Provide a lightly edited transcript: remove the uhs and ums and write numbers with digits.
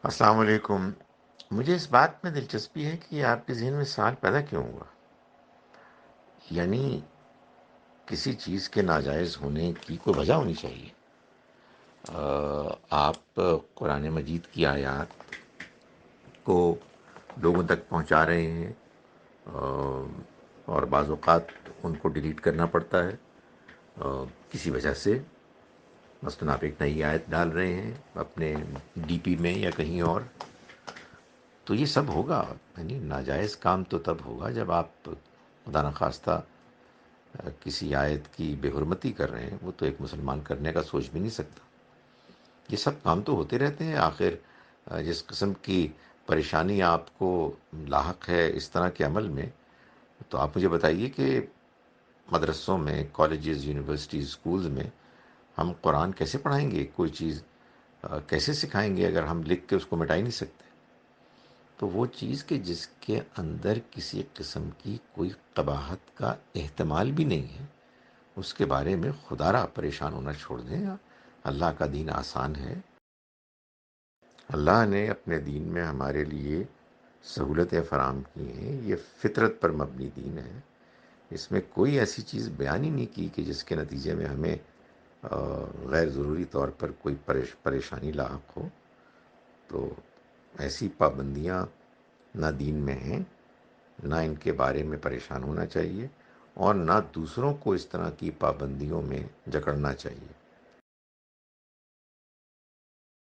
السلام علیکم۔ مجھے اس بات میں دلچسپی ہے کہ آپ کے ذہن میں سوال پیدا کیوں ہوا؟ یعنی کسی چیز کے ناجائز ہونے کی کوئی وجہ ہونی چاہیے۔ آپ قرآن مجید کی آیات کو لوگوں تک پہنچا رہے ہیں، اور بعض اوقات ان کو ڈیلیٹ کرنا پڑتا ہے کسی وجہ سے۔ مثلاً آپ ایک نئی آیت ڈال رہے ہیں اپنے ڈی پی میں یا کہیں اور، تو یہ سب ہوگا۔ یعنی ناجائز کام تو تب ہوگا جب آپ خدا نخواستہ کسی آیت کی بے حرمتی کر رہے ہیں۔ وہ تو ایک مسلمان کرنے کا سوچ بھی نہیں سکتا۔ یہ سب کام تو ہوتے رہتے ہیں۔ آخر جس قسم کی پریشانی آپ کو لاحق ہے اس طرح کے عمل میں، تو آپ مجھے بتائیے کہ مدرسوں میں، کالجز، یونیورسٹیز، اسکولز میں ہم قرآن کیسے پڑھائیں گے؟ کوئی چیز کیسے سکھائیں گے اگر ہم لکھ کے اس کو مٹا ہی نہیں سکتے؟ تو وہ چیز کہ جس کے اندر کسی قسم کی کوئی قباحت کا احتمال بھی نہیں ہے، اس کے بارے میں خدا را پریشان ہونا چھوڑ دیں۔ اللہ کا دین آسان ہے۔ اللہ نے اپنے دین میں ہمارے لیے سہولتیں فراہم کی ہیں۔ یہ فطرت پر مبنی دین ہے۔ اس میں کوئی ایسی چیز بیان ہی نہیں کی کہ جس کے نتیجے میں ہمیں غیر ضروری طور پر کوئی پریشانی لاحق ہو۔ تو ایسی پابندیاں نہ دین میں ہیں، نہ ان کے بارے میں پریشان ہونا چاہیے، اور نہ دوسروں کو اس طرح کی پابندیوں میں جکڑنا چاہیے۔